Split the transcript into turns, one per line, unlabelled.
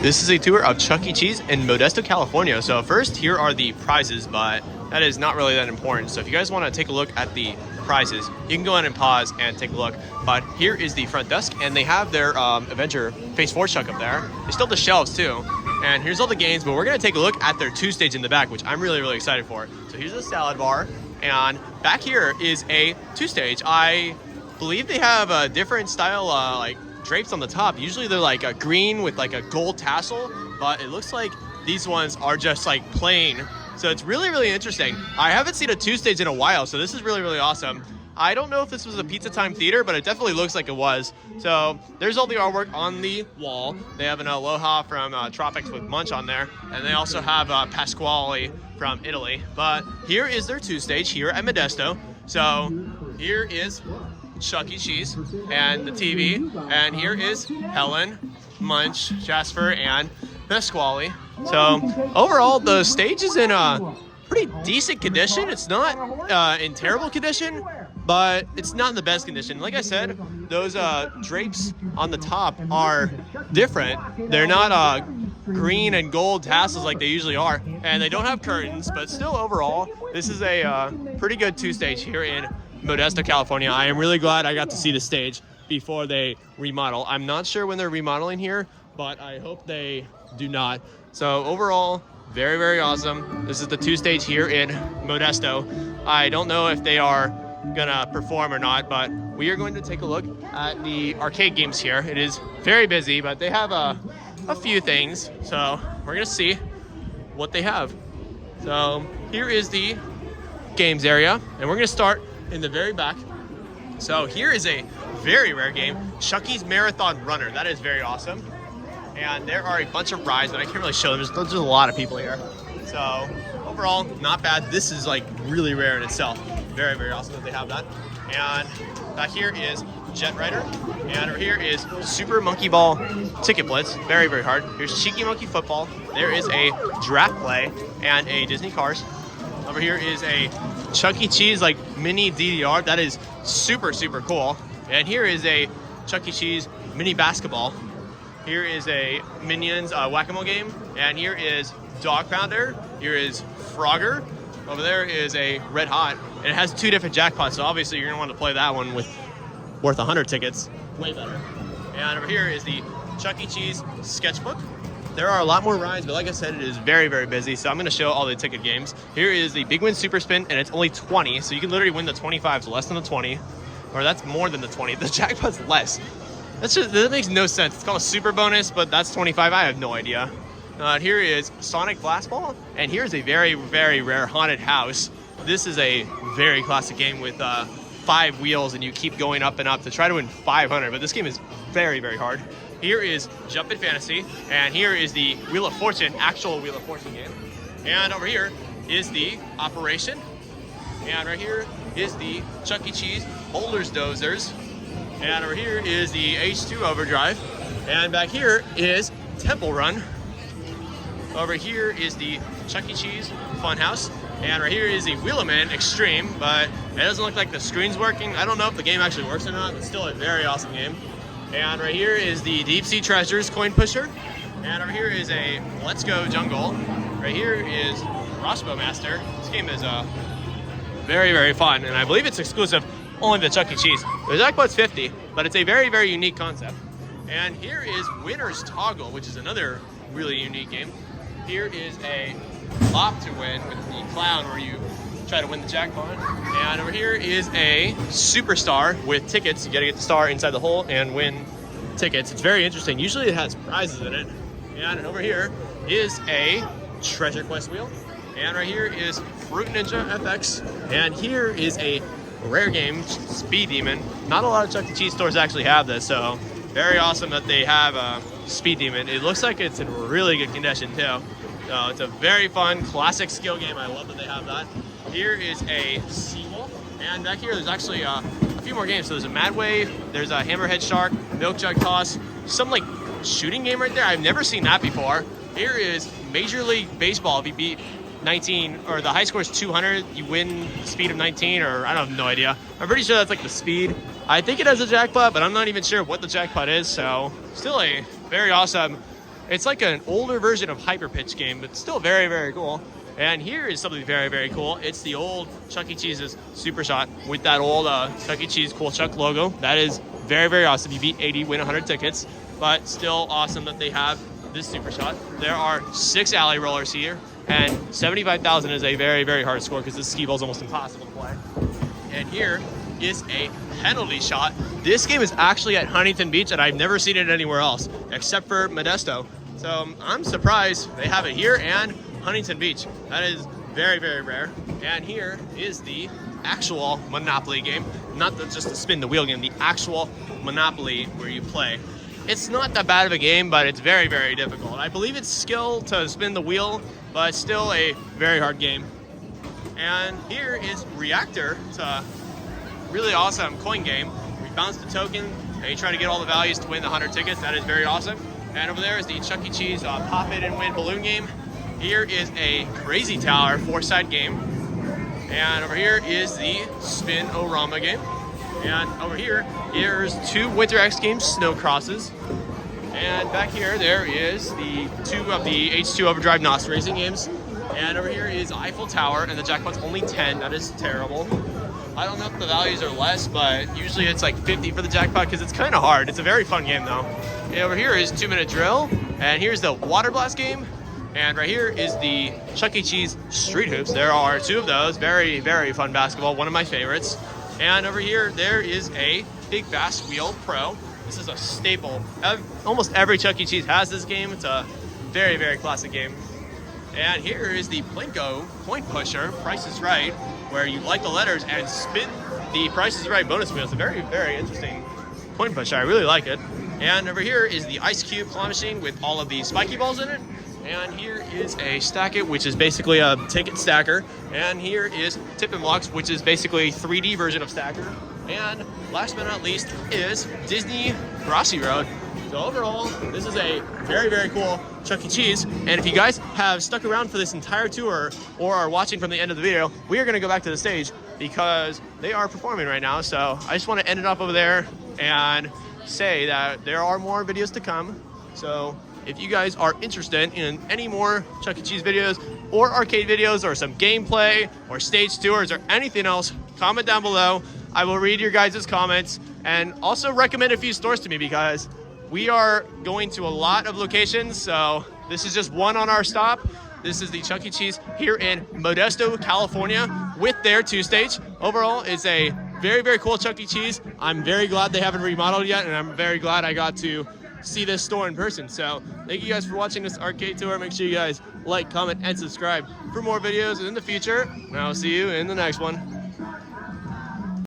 This is a tour of Chuck E. Cheese in Modesto, California. So first, here are the prizes, but that is not really that important. So if you guys want to take a look at the prizes, you can go ahead and pause and take a look. But here is the front desk, and they have their Avenger Phase 4 Chuck up there. They still have the shelves too. And here's all the games, but we're gonna take a look at their 2-stage in the back, which I'm really, really excited for. So here's a salad bar, and back here is a 2-stage. I believe they have a different style like drapes on the top. Usually they're like a green with like a gold tassel, but it looks like these ones are just like plain. So it's really, really interesting. I haven't seen a 2-stage in a while, so this is really, really awesome. I don't know if this was a Pizza Time Theater, but it definitely looks like it was. So there's all the artwork on the wall. They have an Aloha from Tropics with Munch on there, and they also have Pasquale from Italy. But here is their 2-stage here at Modesto. So here is Chuck E. Cheese and the TV, and here is Helen, Munch, Jasper, and Pasquale. So overall, the stage is in a pretty decent condition. It's not in terrible condition, but it's not in the best condition. Like I said, those drapes on the top are different. They're not green and gold tassels like they usually are, and they don't have curtains, but still overall, this is a pretty good 2-stage here in Modesto, California. I am really glad I got to see the stage before they remodel. I'm not sure when they're remodeling here, but I hope they do not. So overall, very, very awesome. This is the 2-stage here in Modesto. I don't know if they are gonna perform or not, but we are going to take a look at the arcade games here. It is very busy, but they have a few things. So we're gonna see what they have. So here is the games area, and we're gonna start in the very back. So here is a very rare game, Chuck E.'s Marathon Runner. That is very awesome. And there are a bunch of rides, but I can't really show them. There's a lot of people here. So overall, not bad. This is like really rare in itself. Very, very awesome that they have that. And back here is Jet Rider. And over here is Super Monkey Ball Ticket Blitz. Very, very hard. Here's Cheeky Monkey Football. There is a Draft Play and a Disney Cars. Over here is a Chuck E. Cheese like mini DDR. That is super, super cool. And here is a Chuck E. Cheese mini basketball. Here is a Minions Whack-A-Mole game. And here is Dog Pounder. Here is Frogger. Over there is a Red Hot. And it has 2 different jackpots, so obviously you're gonna want to play that one with worth 100 tickets. Way better. And over here is the Chuck E. Cheese Sketchbook. There are a lot more rides, but like I said, it is very, very busy, so I'm gonna show all the ticket games. Here is the Big Win Super Spin, and it's only 20, so you can literally win the 25s less than the 20, or that's more than the 20. The jackpot's less. That makes no sense. It's called a super bonus, but that's 25. I have no idea. Here is Sonic Blast Ball, and here's a very, very rare haunted house. This is a very classic game with 5 wheels, and you keep going up and up to try to win 500, but this game is very, very hard. Here is Jumpin' Fantasy, and here is the Wheel of Fortune, actual Wheel of Fortune game. And over here is the Operation, and right here is the Chuck E. Cheese Boulders Dozers. And over here is the H2 Overdrive. And back here is Temple Run. Over here is the Chuck E. Cheese Funhouse. And right here is the Wheelaman Extreme, but it doesn't look like the screen's working. I don't know if the game actually works or not, but still a very awesome game. And right here is the Deep Sea Treasures Coin Pusher. And over here is a Let's Go Jungle. Right here is Crossbow Master. This game is very, very fun, and I believe it's exclusive only to Chuck E. Cheese. The jackpot's 50, but it's a very, very unique concept. And here is Winner's Toggle, which is another really unique game. Here is a Opt to Win with the clown where you try to win the jackpot. And over here is a Superstar with tickets. You gotta get the star inside the hole and win tickets. It's very interesting. Usually it has prizes in it. And over here is a Treasure Quest wheel. And right here is Fruit Ninja FX. And here is a rare game, Speed Demon. Not a lot of Chuck E. Cheese stores actually have this, so very awesome that they have Speed Demon. It looks like it's in really good condition too. So it's a very fun, classic skill game. I love that they have that. Here is a Seawolf, and back here there's actually a few more games. So there's a Mad Wave, there's a Hammerhead Shark, Milk Jug Toss, some like shooting game right there. I've never seen that before. Here is Major League Baseball. If you beat 19, or the high score is 200, you win the speed of 19, or I have no idea. I'm pretty sure that's like the speed. I think it has a jackpot, but I'm not even sure what the jackpot is, so still a very awesome It's like an older version of Hyper Pitch game, but still very, very cool. And here is something very, very cool. It's the old Chuck E. Cheese's Super Shot with that old Chuck E. Cheese Cool Chuck logo. That is very, very awesome. You beat 80, win 100 tickets, but still awesome that they have this Super Shot. There are 6 alley rollers here, and 75,000 is a very, very hard score because this skee ball is almost impossible to play. And here is a penalty shot. This game is actually at Huntington Beach, and I've never seen it anywhere else except for Modesto. So I'm surprised they have it here and Huntington Beach. That is very, very rare. And here is the actual Monopoly game, not just the spin the wheel game, the actual Monopoly where you play. It's not that bad of a game, but it's very, very difficult. I believe it's skill to spin the wheel, but it's still a very hard game. And here is Reactor. It's a really awesome coin game. We bounce the token, and you try to get all the values to win the 100 tickets. That is very awesome. And over there is the Chuck E. Cheese Pop It and Win balloon game. Here is a Crazy Tower 4-side game. And over here is the Spin-O-Rama game. And over here, here's 2 Winter X Games Snow Crosses. And back here, there is the 2 of the H2 Overdrive NOS racing games. And over here is Eiffel Tower, and the jackpot's only 10. That is terrible. I don't know if the values are less, but usually it's like 50 for the jackpot because it's kind of hard. It's a very fun game though. And over here is 2-minute drill, and here's the Water Blast game. And right here is the Chuck E. Cheese Street Hoops. There are 2 of those. Very, very fun basketball. One of my favorites. And over here, there is a Big Fast Wheel Pro. This is a staple. Almost every Chuck E. Cheese has this game. It's a very, very classic game. And here is the Plinko Coin Pusher, Price is Right, where you light the letters and spin the Price is Right bonus wheel. It's a very, very interesting coin pusher. I really like it. And over here is the Ice Cube claw machine with all of the spiky balls in it. And here is a Stack It, which is basically a ticket stacker. And here is Tippin' Blocks, which is basically a 3D version of Stacker. And last but not least is Disney Rossi Road. So overall, this is a very, very cool Chuck E. Cheese. And if you guys have stuck around for this entire tour or are watching from the end of the video, we are going to go back to the stage because they are performing right now. So I just want to end it up over there and say that there are more videos to come. So if you guys are interested in any more Chuck E. Cheese videos or arcade videos or some gameplay or stage tours or anything else, comment down below. I will read your guys' comments and also recommend a few stores to me because we are going to a lot of locations. So this is just one on our stop. This is the Chuck E. Cheese here in Modesto, California with their 2-stage. Overall, it's a very, very cool Chuck E. Cheese. I'm very glad they haven't remodeled yet, and I'm very glad I got to see this store in person. So thank you guys for watching this arcade tour. Make sure you guys like, comment, and subscribe for more videos in the future. And I'll see you in the next one.